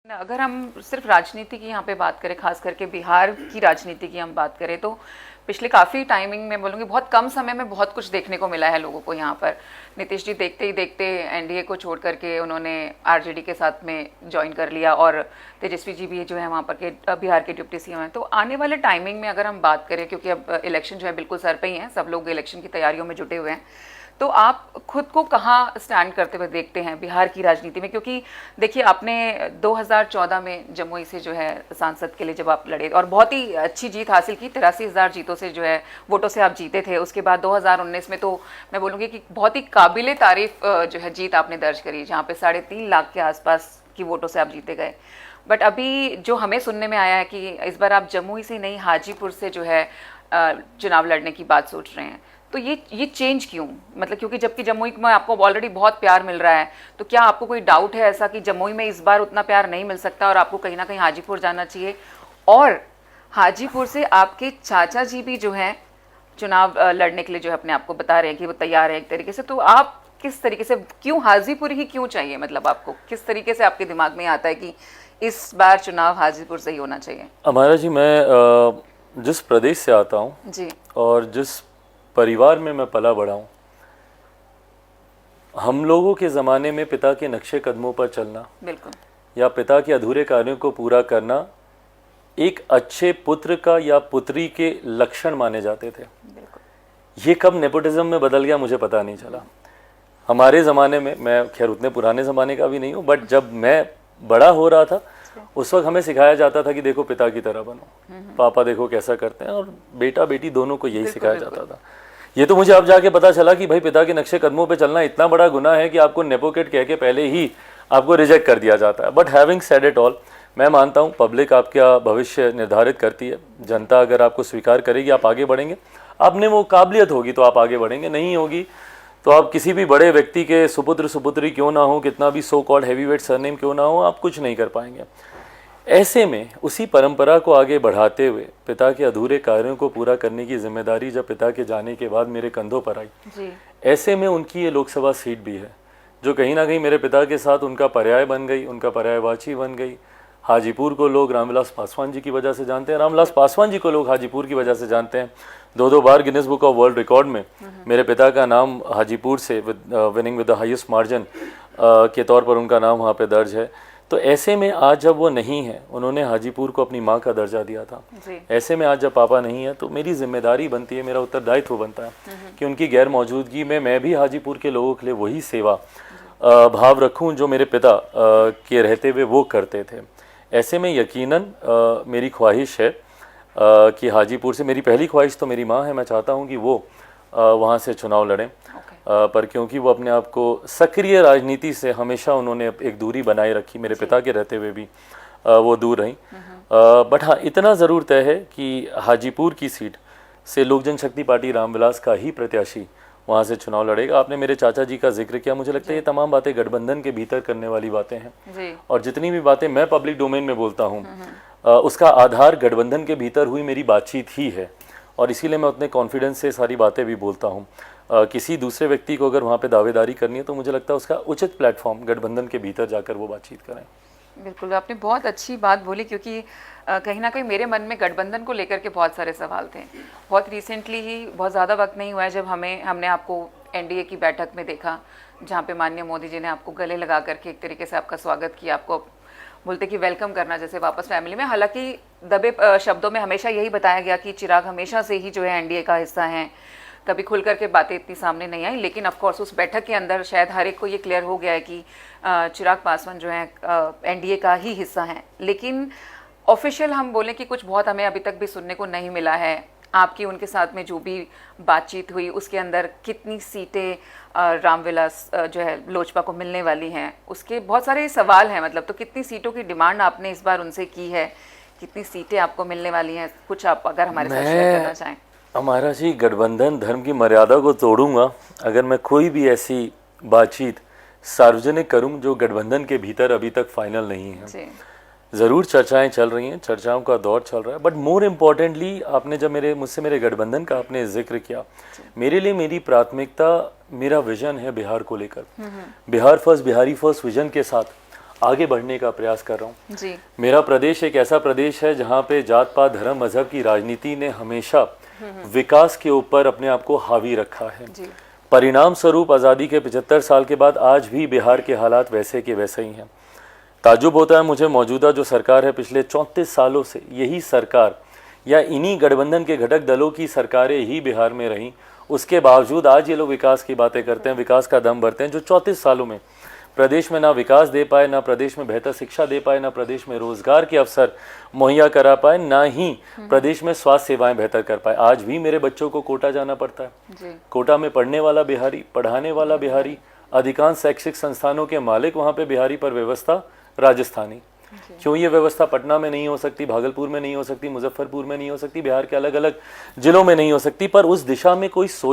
अगर हम सिर्फ राजनीति की यहाँ पे बात करें, खास करके बिहार की राजनीति की हम बात करें, तो पिछले काफ़ी टाइमिंग में बोलूँगी बहुत कम समय में बहुत कुछ देखने को मिला है लोगों को यहाँ पर। नीतीश जी देखते ही देखते एनडीए को छोड़ करके उन्होंने आरजेडी के साथ में ज्वाइन कर लिया, और तेजस्वी जी भी जो है वहाँ पर के बिहार के डिप्टी सीएम हैं। तो आने वाले टाइमिंग में अगर हम बात करें, क्योंकि अब इलेक्शन जो है बिल्कुल सर पे ही है, सब लोग इलेक्शन की तैयारियों में जुटे हुए हैं, तो आप खुद को कहाँ स्टैंड करते हुए देखते हैं बिहार की राजनीति में? क्योंकि देखिए, आपने 2014 में जमुई से जो है सांसद के लिए जब आप लड़े और बहुत ही अच्छी जीत हासिल की, 83,000 जीतों से जो है वोटों से आप जीते थे। उसके बाद 2019 में तो मैं बोलूँगी कि बहुत ही काबिले तारीफ जो है जीत आपने दर्ज करी, जहाँ पे 3.5 लाख के आसपास की वोटों से आप जीते गए। बट अभी जो हमें सुनने में आया है कि इस बार आप जमुई से नहीं, हाजीपुर से जो है चुनाव लड़ने की बात सोच रहे हैं। तो ये चेंज क्यों? मतलब क्योंकि जबकि जमुई में आपको ऑलरेडी बहुत प्यार मिल रहा है, तो क्या आपको कोई डाउट है ऐसा कि जमुई में इस बार उतना प्यार नहीं मिल सकता और आपको कहीं ना कहीं हाजीपुर जाना चाहिए? और हाजीपुर से आपके चाचा जी भी जो हैं चुनाव लड़ने के लिए जो है अपने आप को बता रहे हैं कि वो तैयार है एक तरीके से, तो आप किस तरीके से, क्यों हाजीपुर ही क्यों चाहिए? मतलब आपको किस तरीके से आपके दिमाग में आता है कि इस बार चुनाव हाजीपुर से ही होना चाहिए? हमारा जी, मैं जिस प्रदेश से आता हूँ जी, और जिस परिवार में मैं पला बड़ा हूँ, हम लोगों के ज़माने में पिता के नक्शे कदमों पर चलना बिल्कुल, या पिता के अधूरे कार्यों को पूरा करना एक अच्छे पुत्र का या पुत्री के लक्षण माने जाते थे। बिल्कुल। ये कब नेपोटिज्म में बदल गया मुझे पता नहीं चला। हमारे ज़माने में, मैं खैर उतने पुराने ज़माने का भी नहीं हूँ, बट जब मैं बड़ा हो रहा था उस वक्त हमें सिखाया जाता था कि देखो पिता की तरह बनो, पापा देखो कैसा करते हैं, और बेटा बेटी दोनों को यही सिखाया जाता था। ये तो मुझे अब जाके पता चला कि भाई पिता के नक्शे कदमों पे चलना इतना बड़ा गुनाह है कि आपको नेपोकिड कह के पहले ही आपको रिजेक्ट कर दिया जाता है। But having said it all, मैं मानता हूँ पब्लिक आपका भविष्य निर्धारित करती है। जनता अगर आपको स्वीकार करेगी आप आगे बढ़ेंगे, आप में वो काबिलियत होगी तो आप आगे बढ़ेंगे, नहीं होगी तो आप किसी भी बड़े व्यक्ति के सुपुत्र सुपुत्री क्यों ना हो, कितना भी सो कॉल्ड हैवीवेट सरनेम क्यों ना हो, आप कुछ नहीं कर पाएंगे। ऐसे में उसी परंपरा को आगे बढ़ाते हुए पिता के अधूरे कार्यों को पूरा करने की जिम्मेदारी जब पिता के जाने के बाद मेरे कंधों पर आई जी। ऐसे में उनकी ये लोकसभा सीट भी है जो कहीं ना कहीं मेरे पिता के साथ उनका पर्याय बन गई, उनका पर्यायवाची बन गई। हाजीपुर को लोग रामविलास पासवान जी की वजह से जानते हैं, रामविलास पासवान जी को लोग हाजीपुर की वजह से जानते हैं। 2 बार Guinness book of world record में मेरे पिता का नाम हाजीपुर से winning with the highest margin के तौर पर उनका नाम वहाँ पे दर्ज है। तो ऐसे में आज जब वो नहीं है, उन्होंने हाजीपुर को अपनी माँ का दर्जा दिया था, ऐसे में आज जब पापा नहीं है तो मेरी जिम्मेदारी बनती है, मेरा उत्तरदायित्व बनता है कि उनकी गैर मौजूदगी में मैं भी हाजीपुर के लोगों के लिए वही सेवा भाव रखूं जो मेरे पिता के रहते हुए वो करते थे। ऐसे में यकीनन मेरी ख्वाहिश है कि हाजीपुर से, मेरी पहली ख्वाहिश तो मेरी माँ है, मैं चाहता हूँ कि वो वहाँ से चुनाव लड़ें। पर क्योंकि वो अपने आप को सक्रिय राजनीति से हमेशा उन्होंने एक दूरी बनाए रखी, मेरे पिता के रहते हुए भी वो दूर रहीं। बट हाँ, इतना ज़रूर तय है कि हाजीपुर की सीट से लोक जनशक्ति पार्टी रामविलास का ही प्रत्याशी वहाँ से चुनाव लड़ेगा। आपने मेरे चाचा जी का जिक्र किया, मुझे लगता है ये तमाम बातें गठबंधन के भीतर करने वाली बातें हैं, और जितनी भी बातें मैं पब्लिक डोमेन में बोलता हूँ उसका आधार गठबंधन के भीतर हुई मेरी बातचीत ही है, और इसीलिए मैं उतने कॉन्फिडेंस से सारी बातें भी बोलता हूँ। किसी दूसरे व्यक्ति को अगर वहाँ पे दावेदारी करनी है तो मुझे लगता है उसका उचित प्लेटफॉर्म गठबंधन के भीतर जाकर वो बातचीत करें। बिल्कुल, आपने बहुत अच्छी बात बोली, क्योंकि कहीं ना कहीं मेरे मन में गठबंधन को लेकर के बहुत सारे सवाल थे। बहुत रिसेंटली ही, बहुत ज़्यादा वक्त नहीं हुआ है जब हमने आपको एनडीए की बैठक में देखा, जहाँ पे माननीय मोदी जी ने आपको गले लगा करके एक तरीके से आपका स्वागत किया, आपको बोलते कि वेलकम करना जैसे वापस फैमिली में। हालांकि दबे शब्दों में हमेशा यही बताया गया कि चिराग हमेशा से ही जो है एनडीए का हिस्सा हैं, कभी खुल करके बातें इतनी सामने नहीं आई। लेकिन ऑफ कोर्स उस बैठक के अंदर शायद हर एक को ये क्लियर हो गया है कि चिराग पासवान जो है एनडीए का ही हिस्सा हैं। लेकिन ऑफिशियल हम बोलें कि कुछ बहुत हमें अभी तक भी सुनने को नहीं मिला है। आपकी उनके साथ में जो भी बातचीत हुई उसके अंदर कितनी सीटें रामविलास जो है लोजपा को मिलने वाली हैं, उसके बहुत सारे सवाल हैं। मतलब तो कितनी सीटों की डिमांड आपने इस बार उनसे की है, कितनी सीटें आपको मिलने वाली हैं, कुछ आप अगर हमारे साथ शेयर करना चाहें। हमारा जी, गठबंधन धर्म की मर्यादा को तोड़ूंगा अगर मैं कोई भी ऐसी बातचीत सार्वजनिक करूं जो गठबंधन के भीतर अभी तक फाइनल नहीं है। ज़रूर चर्चाएं चल रही हैं, चर्चाओं का दौर चल रहा है, बट मोर इम्पॉर्टेंटली आपने जब मुझसे मेरे गठबंधन का आपने जिक्र किया, मेरे लिए मेरी प्राथमिकता, मेरा विजन है बिहार को लेकर। Bihar first, Bihari first vision के साथ आगे बढ़ने का प्रयास कर रहा हूँ। जी मेरा प्रदेश एक ऐसा प्रदेश है जहाँ पे जात पात धर्म मजहब की राजनीति ने हमेशा विकास के ऊपर अपने आप को हावी रखा है। जी परिणाम स्वरूप आज़ादी के 75 साल के बाद आज भी बिहार के हालात वैसे के वैसे ही हैं। ताज्जुब होता है मुझे, मौजूदा जो सरकार है पिछले 34 सालों से यही सरकार या इन्हीं गठबंधन के घटक दलों की सरकारें ही बिहार में रहीं, उसके बावजूद आज ये लोग विकास की बातें करते हैं, विकास का दम भरते हैं। जो 34 सालों में प्रदेश में ना विकास दे पाए, ना प्रदेश में बेहतर शिक्षा दे पाए, ना प्रदेश में रोजगार के अवसर मुहैया करा पाए, ना ही प्रदेश में स्वास्थ्य सेवाएं बेहतर कर पाए। आज भी मेरे बच्चों को कोटा जाना पड़ता है। जी कोटा में पढ़ने वाला बिहारी, पढ़ाने वाला बिहारी, अधिकांश शैक्षिक संस्थानों के मालिक वहाँ पे बिहारी, पर व्यवस्था राजस्थानी। क्यों ये व्यवस्था पटना में नहीं हो सकती, भागलपुर में नहीं हो सकती, मुजफ्फरपुर में नहीं हो सकती, बिहार के अलग अलग जिलों में नहीं हो सकती? पर उस दिशा में कोई सोच